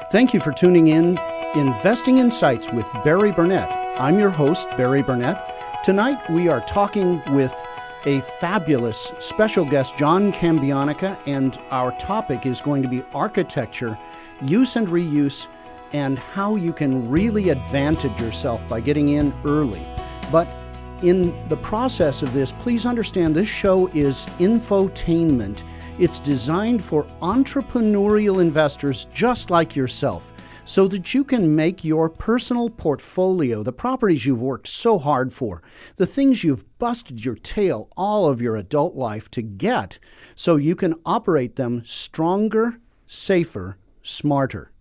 Thank you for tuning in Investing Insights with Barry Burnett. I'm your host, Barry Burnett. Tonight we are talking with a fabulous special guest, John Cambianica, and our topic is going to be architecture, use and reuse, and how you can really advantage yourself by getting in early. But in the process of this, please understand this show is infotainment. It's designed for entrepreneurial investors just like yourself, so that you can make your personal portfolio, the properties you've worked so hard for, the things you've busted your tail all of your adult life to get, so you can operate them stronger, safer, smarter.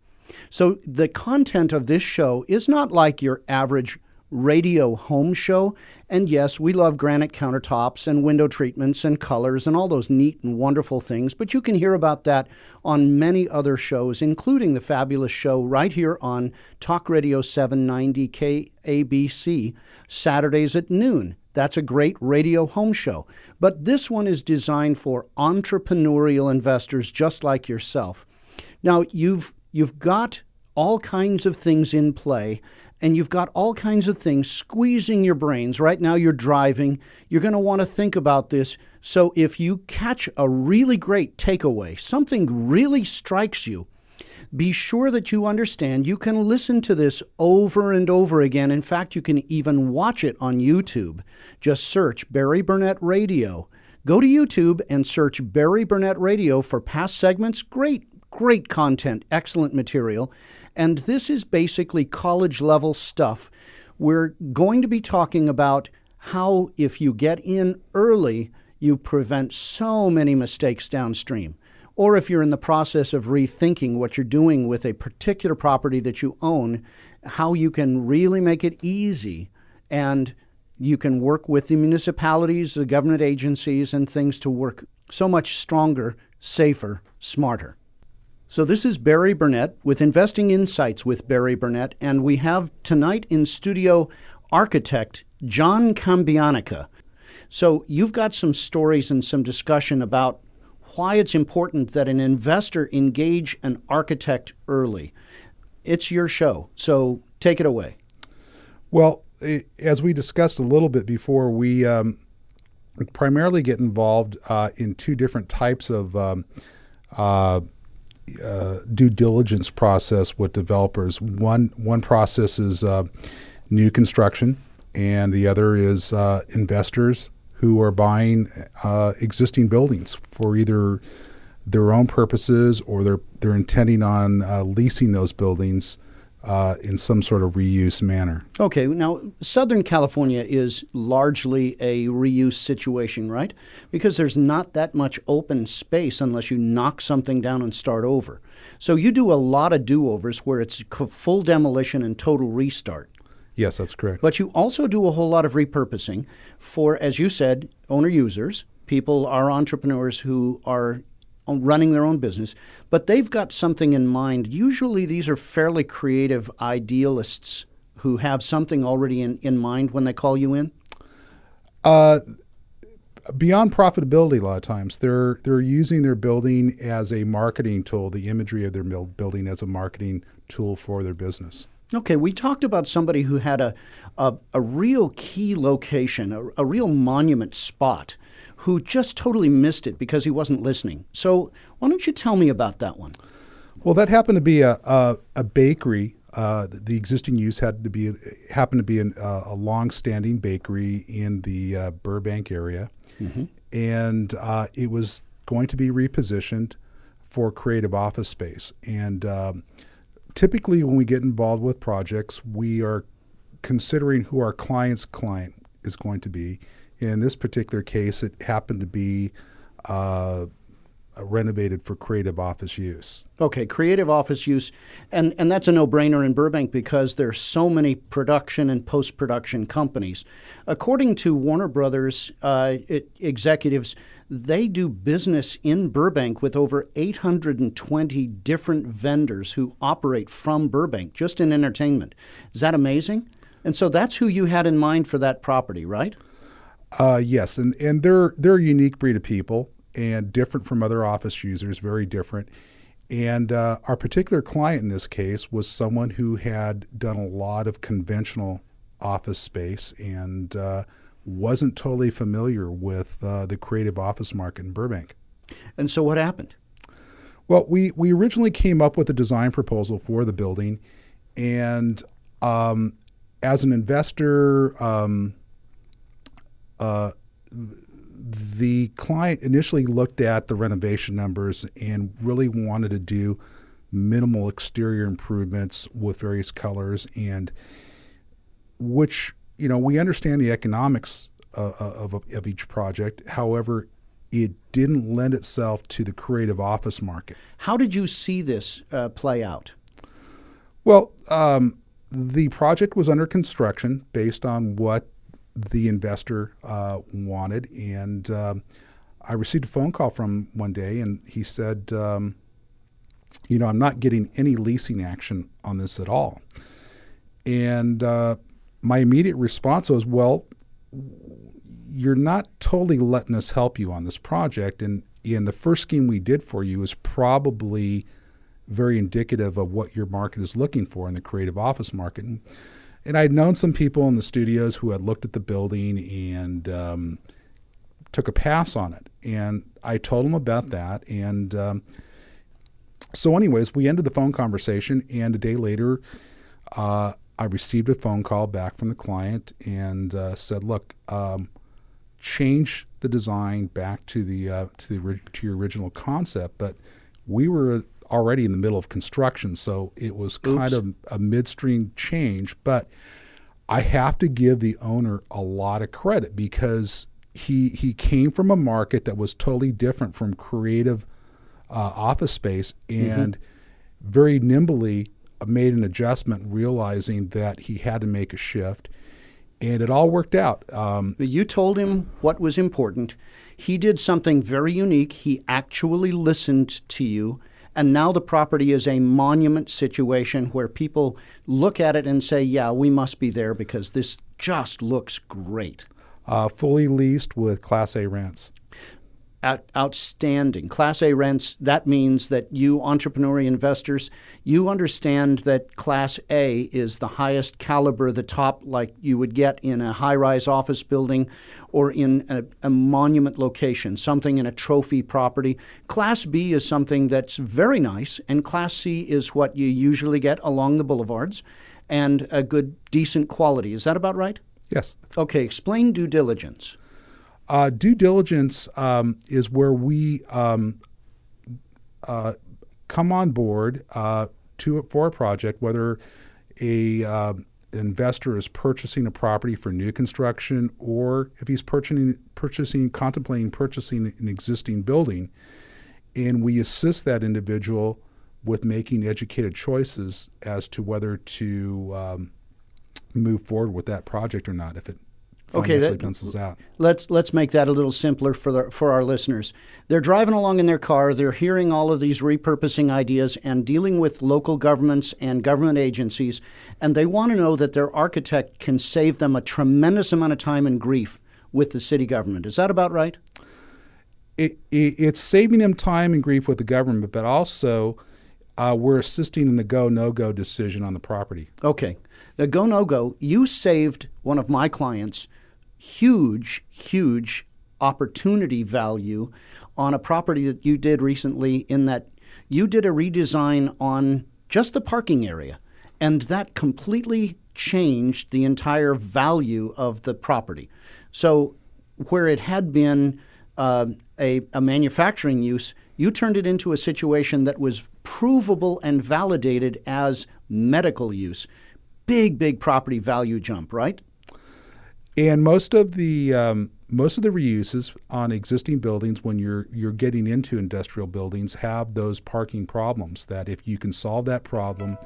So the content of this show is not like your average radio home show. And yes, we love granite countertops and window treatments and colors and all those neat and wonderful things, but you can hear about that on many other shows, including the fabulous show right here on Talk Radio 790 KABC, Saturdays at noon. That's a great radio home show. But this one is designed for entrepreneurial investors just like yourself. Now, you've got all kinds of things in play, and you've got all kinds of things squeezing your brains. Right now you're driving. You're going to want to think about this. So if you catch a really great takeaway, something really strikes you, be sure that you understand you can listen to this over and over again. In fact, you can even watch it on YouTube. Just search Barry Burnett Radio. Go to YouTube and search Barry Burnett Radio for past segments. Great content, excellent material. And this is basically college-level stuff. We're going to be talking about how, if you get in early, you prevent so many mistakes downstream. Or if you're in the process of rethinking what you're doing with a particular property that you own, how you can really make it easy, and you can work with the municipalities, the government agencies, and things to work so much stronger, safer, smarter. So this is Barry Burnett with Investing Insights with Barry Burnett, and we have tonight in studio architect John Cambianica. So you've got some stories and some discussion about why it's important that an investor engage an architect early. It's your show, so take it away. Well, as we discussed a little bit before, we primarily get involved in two different types of due diligence process with developers. One process is new construction, and the other is investors who are buying existing buildings for either their own purposes or they're intending on leasing those buildings in some sort of reuse manner. Okay, now Southern California is largely a reuse situation, right? Because there's not that much open space unless you knock something down and start over. So you do a lot of do-overs where it's full demolition and total restart. Yes, that's correct. But you also do a whole lot of repurposing for, as you said, owner-users. People are entrepreneurs who are running their own business, but they've got something in mind. Usually these are fairly creative idealists who have something already in mind when they call you in? Beyond profitability, a lot of times, they're using their building as a marketing tool, the imagery of their building as a marketing tool for their business. Okay, we talked about somebody who had a real key location, a real monument spot, who just totally missed it because he wasn't listening. So why don't you tell me about that one? Well, that happened to be a bakery. The existing use happened to be a long-standing bakery in the Burbank area, mm-hmm. and it was going to be repositioned for creative office space. And typically, when we get involved with projects, we are considering who our client's client is going to be. In this particular case, it happened to be renovated for creative office use. Okay, creative office use. And that's a no-brainer in Burbank because there's so many production and post-production companies. According to Warner Brothers executives, they do business in Burbank with over 820 different vendors who operate from Burbank, just in entertainment. Is that amazing? And so that's who you had in mind for that property, right? Yes, and they're a unique breed of people and different from other office users, very different. And our particular client in this case was someone who had done a lot of conventional office space and wasn't totally familiar with the creative office market in Burbank. And so what happened? Well, we originally came up with a design proposal for the building, and as an investor, the client initially looked at the renovation numbers and really wanted to do minimal exterior improvements with various colors, and which, we understand the economics of each project. However, it didn't lend itself to the creative office market. How did you see this play out? Well, the project was under construction based on what the investor wanted, and I received a phone call from one day, and he said, I'm not getting any leasing action on this at all. And my immediate response was, well, you're not totally letting us help you on this project, and the first scheme we did for you is probably very indicative of what your market is looking for in the creative office market. And I'd known some people in the studios who had looked at the building and took a pass on it. And I told them about that. And so anyways, we ended the phone conversation, and a day later, I received a phone call back from the client and said, look, change the design back to your original concept. But we were already in the middle of construction, so it was kind of a midstream change. But I have to give the owner a lot of credit because he came from a market that was totally different from creative office space, and very nimbly made an adjustment, realizing that he had to make a shift. And it all worked out. You told him what was important. He did something very unique. He actually listened to you. And now the property is a monument situation where people look at it and say, yeah, we must be there because this just looks great. Fully leased with Class A rents. Outstanding. Class A rents, that means that you entrepreneurial investors, you understand that Class A is the highest caliber, the top like you would get in a high-rise office building or in a monument location, something in a trophy property. Class B is something that's very nice, and Class C is what you usually get along the boulevards and a good, decent quality. Is that about right? Yes. Okay, explain due diligence. Due diligence is where we come on board for a project, whether an investor is purchasing a property for new construction or if he's contemplating purchasing an existing building, and we assist that individual with making educated choices as to whether to move forward with that project or not, if it financially pencils out. Let's make that a little simpler for our listeners. They're driving along in their car, they're hearing all of these repurposing ideas and dealing with local governments and government agencies, and they want to know that their architect can save them a tremendous amount of time and grief with the city government. Is that about right? It's saving them time and grief with the government, but also we're assisting in the go, no-go decision on the property. Okay. The go, no-go, you saved one of my clients huge opportunity value on a property that you did recently, in that you did a redesign on just the parking area, and that completely changed the entire value of the property. So where it had been a manufacturing use, you turned it into a situation that was provable and validated as medical use. Big property value jump, right? And most of the reuses on existing buildings, when you're getting into industrial buildings, have those parking problems. That if you can solve that problem,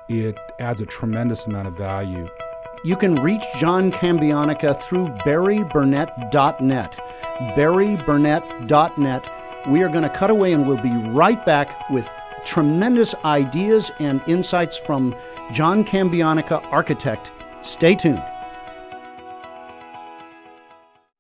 it adds a tremendous amount of value. You can reach John Cambianica through barryburnett.net. barryburnett.net. We are going to cut away, and we'll be right back with tremendous ideas and insights from John Cambianica, architect. Stay tuned.